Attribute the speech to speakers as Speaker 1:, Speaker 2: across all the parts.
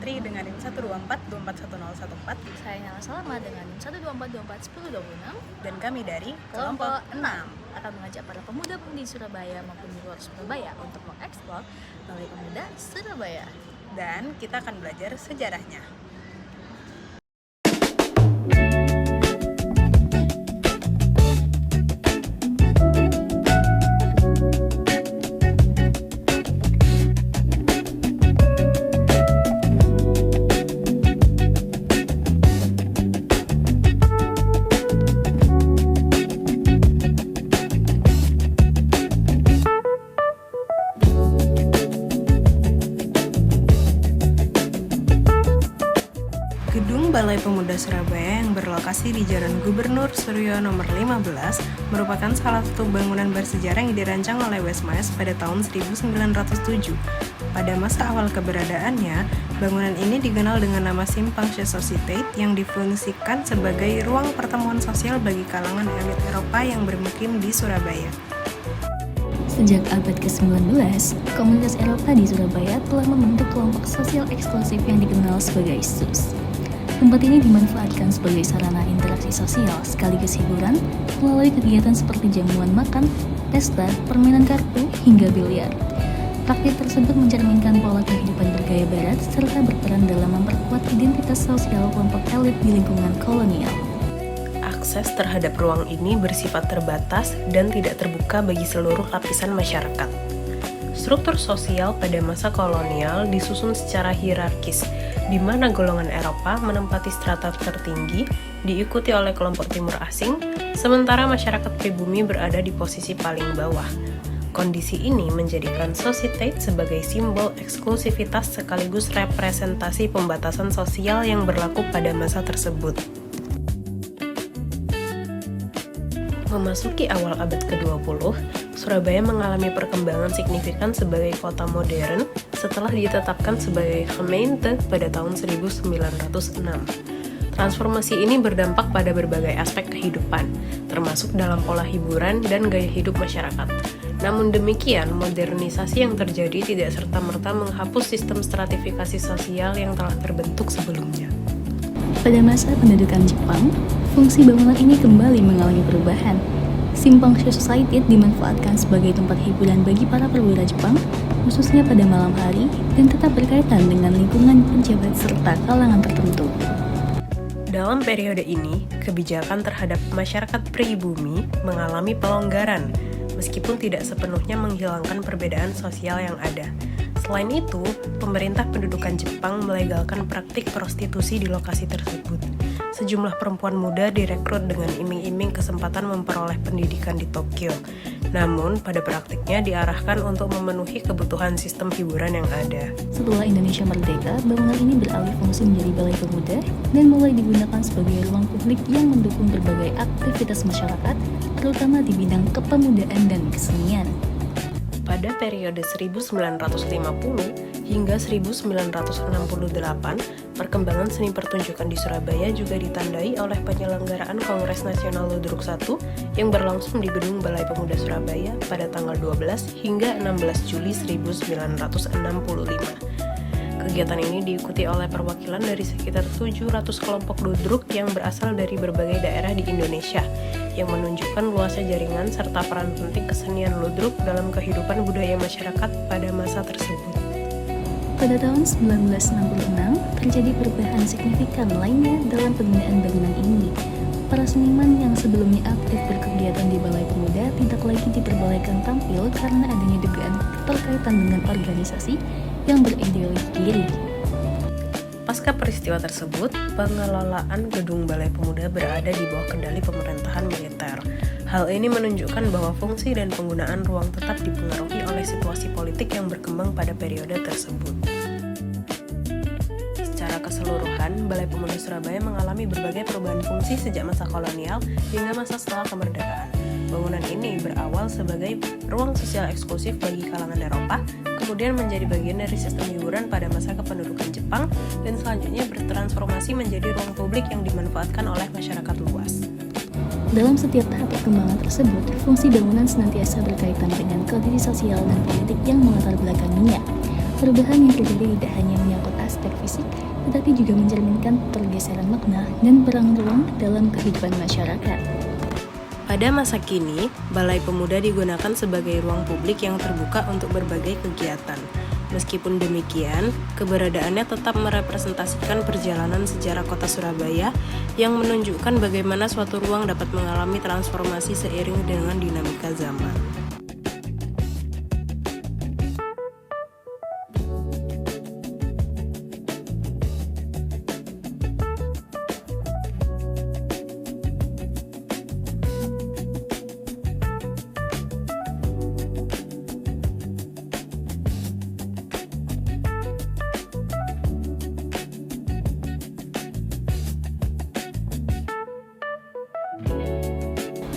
Speaker 1: Putri dengan NIM 124241014.
Speaker 2: Saya Nala Salama dengan NIM 124241026.
Speaker 1: Dan kami dari
Speaker 2: Kelompok 6 akan mengajak para pemuda-pemudi Surabaya maupun di luar Surabaya untuk mengeksplor Balai Pemuda Surabaya.
Speaker 1: Dan kita akan belajar sejarahnya. Gedung Balai Pemuda Surabaya yang berlokasi di Jalan Gubernur Suryo nomor 15 merupakan salah satu bangunan bersejarah yang dirancang oleh Westmaes pada tahun 1907. Pada masa awal keberadaannya, bangunan ini dikenal dengan nama Simpang Society yang difungsikan sebagai ruang pertemuan sosial bagi kalangan elit Eropa yang bermukim di Surabaya.
Speaker 2: Sejak abad ke-19, komunitas Eropa di Surabaya telah membentuk kelompok sosial eksklusif yang dikenal sebagai SUS. Tempat ini dimanfaatkan sebagai sarana interaksi sosial sekaligus hiburan melalui kegiatan seperti jamuan makan, pesta, permainan kartu, hingga biliar. Praktik tersebut mencerminkan pola kehidupan bergaya barat serta berperan dalam memperkuat identitas sosial kelompok elit di lingkungan kolonial.
Speaker 1: Akses terhadap ruang ini bersifat terbatas dan tidak terbuka bagi seluruh lapisan masyarakat. Struktur sosial pada masa kolonial disusun secara hierarkis, di mana golongan Eropa menempati strata tertinggi, diikuti oleh kelompok timur asing, sementara masyarakat pribumi berada di posisi paling bawah. Kondisi ini menjadikan society sebagai simbol eksklusivitas sekaligus representasi pembatasan sosial yang berlaku pada masa tersebut. Memasuki awal abad ke-20, Surabaya mengalami perkembangan signifikan sebagai kota modern setelah ditetapkan sebagai gemeente pada tahun 1906. Transformasi ini berdampak pada berbagai aspek kehidupan, termasuk dalam pola hiburan dan gaya hidup masyarakat. Namun demikian, modernisasi yang terjadi tidak serta-merta menghapus sistem stratifikasi sosial yang telah terbentuk sebelumnya.
Speaker 2: Pada masa pendudukan Jepang, fungsi bangunan ini kembali mengalami perubahan. Simpang Society dimanfaatkan sebagai tempat hiburan bagi para perwira Jepang, khususnya pada malam hari, dan tetap berkaitan dengan lingkungan pejabat serta kalangan tertentu.
Speaker 1: Dalam periode ini, kebijakan terhadap masyarakat pribumi mengalami pelonggaran, meskipun tidak sepenuhnya menghilangkan perbedaan sosial yang ada. Selain itu, pemerintah pendudukan Jepang melegalkan praktik prostitusi di lokasi tersebut. Sejumlah perempuan muda direkrut dengan iming-iming kesempatan memperoleh pendidikan di Tokyo. Namun, pada praktiknya diarahkan untuk memenuhi kebutuhan sistem hiburan yang ada.
Speaker 2: Setelah Indonesia merdeka, bangunan ini beralih fungsi menjadi balai pemuda dan mulai digunakan sebagai ruang publik yang mendukung berbagai aktivitas masyarakat, terutama di bidang kepemudaan dan kesenian.
Speaker 1: Pada periode 1950 hingga 1968, perkembangan seni pertunjukan di Surabaya juga ditandai oleh penyelenggaraan Kongres Nasional Ludruk I yang berlangsung di Gedung Balai Pemuda Surabaya pada tanggal 12 hingga 16 Juli 1965. Kegiatan ini diikuti oleh perwakilan dari sekitar 700 kelompok ludruk yang berasal dari berbagai daerah di Indonesia, yang menunjukkan luasnya jaringan serta peran penting kesenian ludruk dalam kehidupan budaya masyarakat pada masa tersebut.
Speaker 2: Pada tahun 1966, terjadi perubahan signifikan lainnya dalam penggunaan bangunan ini. Para seniman yang sebelumnya aktif berkegiatan di Balai Pemuda tidak lagi diperbolehkan tampil karena adanya dugaan keterkaitan dengan organisasi yang berideologi kiri.
Speaker 1: Pasca peristiwa tersebut, pengelolaan Gedung Balai Pemuda berada di bawah kendali pemerintahan militer. Hal ini menunjukkan bahwa fungsi dan penggunaan ruang tetap dipengaruhi oleh situasi politik yang berkembang pada periode tersebut. Secara keseluruhan, Balai Pemuda Surabaya mengalami berbagai perubahan fungsi sejak masa kolonial hingga masa setelah kemerdekaan. Bangunan ini berawal sebagai ruang sosial eksklusif bagi kalangan Eropa, kemudian menjadi bagian dari sistem hiburan pada masa kependudukan Jepang, dan selanjutnya bertransformasi menjadi ruang publik yang dimanfaatkan oleh masyarakat luas.
Speaker 2: Dalam setiap tahap perkembangan tersebut, fungsi bangunan senantiasa berkaitan dengan kondisi sosial dan politik yang melatar belakanginya. Perubahan yang terjadi tidak hanya menyangkut aspek aspek fisik, tetapi juga mencerminkan pergeseran makna dan peran ruang dalam kehidupan masyarakat.
Speaker 1: Pada masa kini, Balai Pemuda digunakan sebagai ruang publik yang terbuka untuk berbagai kegiatan. Meskipun demikian, keberadaannya tetap merepresentasikan perjalanan sejarah kota Surabaya yang menunjukkan bagaimana suatu ruang dapat mengalami transformasi seiring dengan dinamika zaman.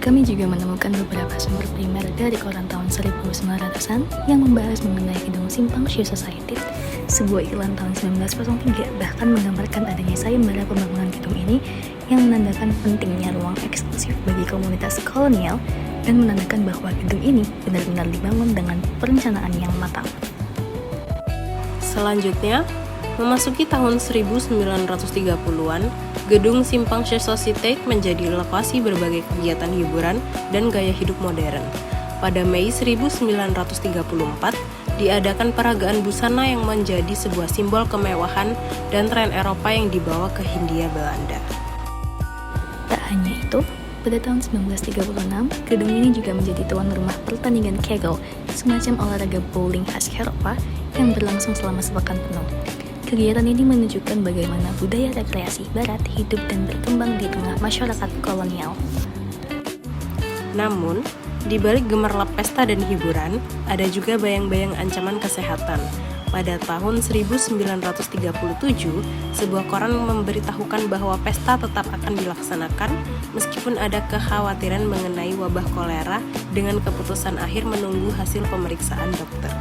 Speaker 2: Kami juga menemukan beberapa sumber primer dari koran tahun 1900-an yang membahas mengenai gedung Simpang Shoe Society. Sebuah iklan tahun 1903 bahkan menggambarkan adanya sayembara pembangunan gedung ini yang menandakan pentingnya ruang eksklusif bagi komunitas kolonial dan menandakan bahwa gedung ini benar-benar dibangun dengan perencanaan yang matang.
Speaker 1: Selanjutnya, memasuki tahun 1930-an, gedung Simpang Shoe Society menjadi lokasi berbagai kegiatan hiburan dan gaya hidup modern. Pada Mei 1934, diadakan peragaan busana yang menjadi sebuah simbol kemewahan dan tren Eropa yang dibawa ke Hindia Belanda.
Speaker 2: Tak hanya itu, pada tahun 1936, gedung ini juga menjadi tuan rumah pertandingan Kegel, semacam olahraga bowling khas Eropa yang berlangsung selama sepekan penuh. Kegiatan ini menunjukkan bagaimana budaya rekreasi barat hidup dan berkembang di tengah masyarakat kolonial.
Speaker 1: Namun, di balik gemerlap pesta dan hiburan, ada juga bayang-bayang ancaman kesehatan. Pada tahun 1937, sebuah koran memberitahukan bahwa pesta tetap akan dilaksanakan meskipun ada kekhawatiran mengenai wabah kolera dengan keputusan akhir menunggu hasil pemeriksaan dokter.